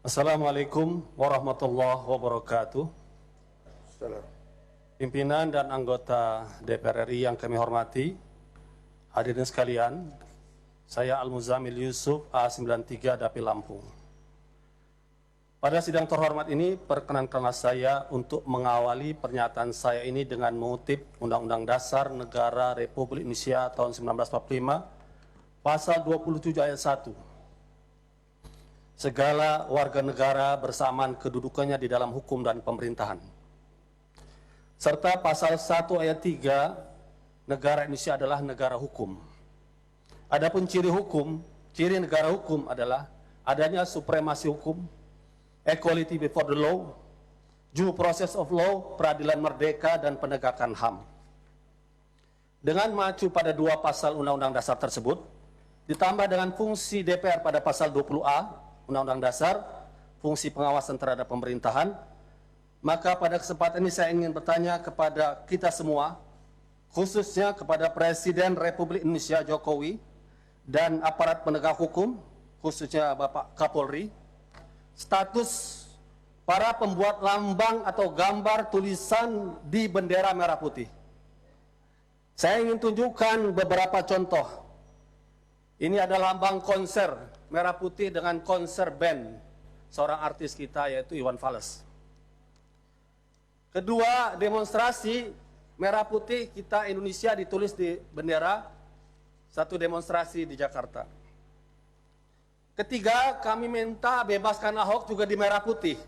Assalamualaikum warahmatullahi wabarakatuh. Salam. Pimpinan dan anggota DPR RI yang kami hormati, hadirin sekalian, saya Al-Muzamil Yusuf A93 Dapil Lampung. Pada sidang terhormat ini, perkenankanlah saya untuk mengawali pernyataan saya ini dengan mengutip Undang-Undang Dasar Negara Republik Indonesia tahun 1945, Pasal 27 ayat 1. Segala warga negara bersamaan kedudukannya di dalam hukum dan pemerintahan. Serta pasal 1 ayat 3, negara Indonesia adalah negara hukum. Adapun ciri negara hukum adalah adanya supremasi hukum, equality before the law, due process of law, peradilan merdeka, dan penegakan HAM. Dengan mengacu pada dua pasal Undang-Undang Dasar tersebut, ditambah dengan fungsi DPR pada pasal 20A, Undang-Undang Dasar, fungsi pengawasan terhadap pemerintahan, maka pada kesempatan ini saya ingin bertanya kepada kita semua, khususnya kepada Presiden Republik Indonesia Jokowi dan aparat penegak hukum, khususnya Bapak Kapolri, status para pembuat lambang atau gambar tulisan di bendera merah putih. Saya ingin tunjukkan beberapa contoh. Ini adalah lambang konser merah putih dengan konser band seorang artis kita yaitu Iwan Fals. Kedua, demonstrasi merah putih kita Indonesia ditulis di bendera, satu demonstrasi di Jakarta. Ketiga, kami minta bebaskan Ahok juga di merah putih.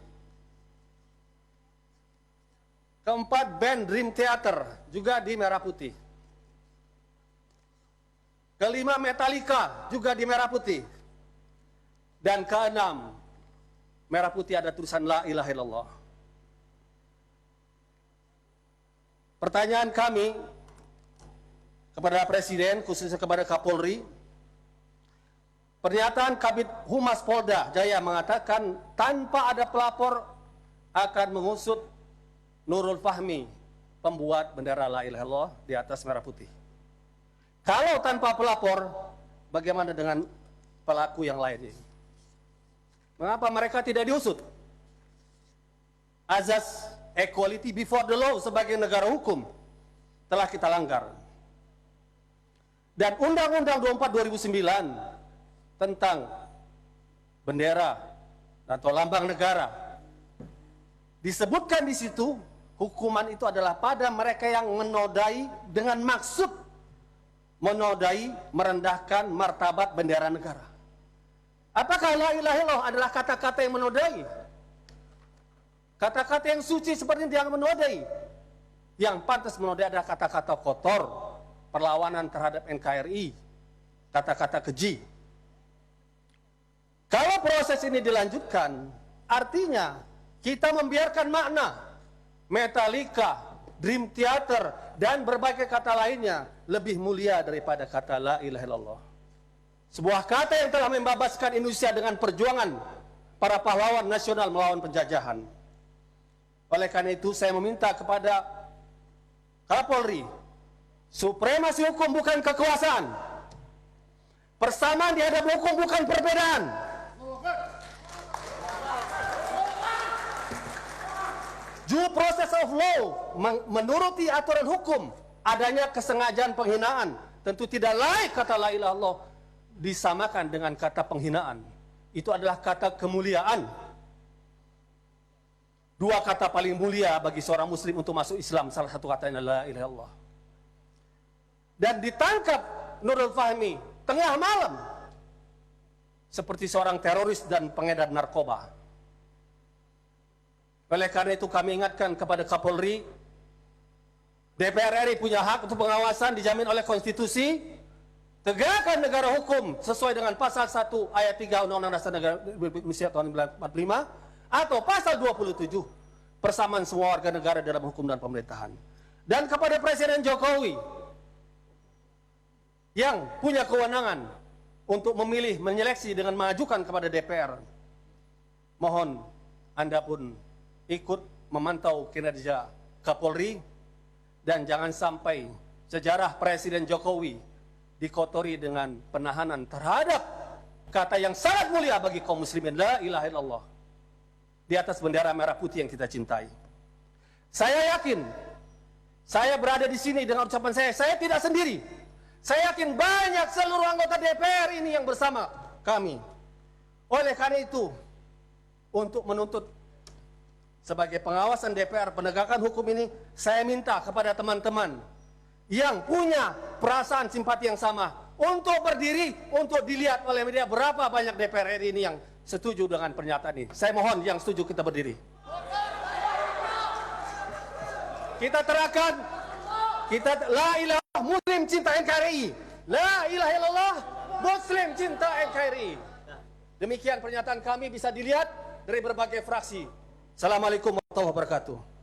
Keempat, band Dream Theater juga di merah putih. Kelima, Metallica juga di merah putih. Dan keenam, merah putih ada tulisan La ilaha illallah. Pertanyaan kami kepada Presiden, khususnya kepada Kapolri, pernyataan Kabid Humas Polda Jaya mengatakan tanpa ada pelapor akan mengusut Nurul Fahmi, pembuat bendera La ilaha illallah di atas merah putih. Kalau tanpa pelapor, bagaimana dengan pelaku yang lainnya? Mengapa mereka tidak diusut? Azas equality before the law sebagai negara hukum telah kita langgar. Dan Undang-Undang 24 2009 tentang bendera atau lambang negara disebutkan di situ, hukuman itu adalah pada mereka yang menodai dengan maksud menodai, merendahkan martabat bendera negara. Apakah la ilaha illallah adalah kata-kata yang menodai? Kata-kata yang suci seperti yang menodai. Yang pantas menodai adalah kata-kata kotor, perlawanan terhadap NKRI, kata-kata keji. Kalau proses ini dilanjutkan, artinya kita membiarkan makna Metallica, Dream Theater, dan berbagai kata lainnya lebih mulia daripada kata La ilaha illallah. Sebuah kata yang telah membebaskan Indonesia dengan perjuangan para pahlawan nasional melawan penjajahan. Oleh karena itu saya meminta kepada Kapolri, supremasi hukum bukan kekuasaan, persamaan di hadapan hukum bukan perbedaan. Due process of law, menuruti aturan hukum, adanya kesengajaan penghinaan, tentu tidak layak kata la ilaha illallah disamakan dengan kata penghinaan. Itu adalah kata kemuliaan. Dua kata paling mulia bagi seorang muslim untuk masuk Islam, salah satu katanya la ilaha illallah. Dan ditangkap Nurul Fahmi tengah malam seperti seorang teroris dan pengedar narkoba. Oleh karena itu kami ingatkan kepada Kapolri, DPR RI punya hak untuk pengawasan dijamin oleh konstitusi, tegakkan negara hukum sesuai dengan pasal 1 ayat 3 Undang-Undang Dasar Negara Republik Indonesia tahun 1945 atau pasal 27 persamaan semua warga negara dalam hukum dan pemerintahan. Dan kepada Presiden Jokowi yang punya kewenangan untuk memilih, menyeleksi dengan mengajukan kepada DPR, mohon Anda pun ikut memantau kinerja Kapolri dan jangan sampai sejarah Presiden Jokowi dikotori dengan penahanan terhadap kata yang sangat mulia bagi kaum muslimin, la ilaha illallah. di atas bendera merah putih yang kita cintai. Saya yakin, saya berada di sini dengan ucapan saya tidak sendiri. Saya yakin banyak seluruh anggota DPR ini yang bersama kami. Oleh karena itu, untuk menuntut sebagai pengawasan DPR penegakan hukum ini, saya minta kepada teman-teman yang punya perasaan simpati yang sama untuk berdiri, untuk dilihat oleh media berapa banyak DPR RI ini yang setuju dengan pernyataan ini. Saya mohon yang setuju kita berdiri. Kita terangkan, kita la ilaha muslim cinta NKRI, la ilaha illallah muslim cinta NKRI. Demikian pernyataan kami bisa dilihat dari berbagai fraksi. Assalamualaikum warahmatullahi wabarakatuh.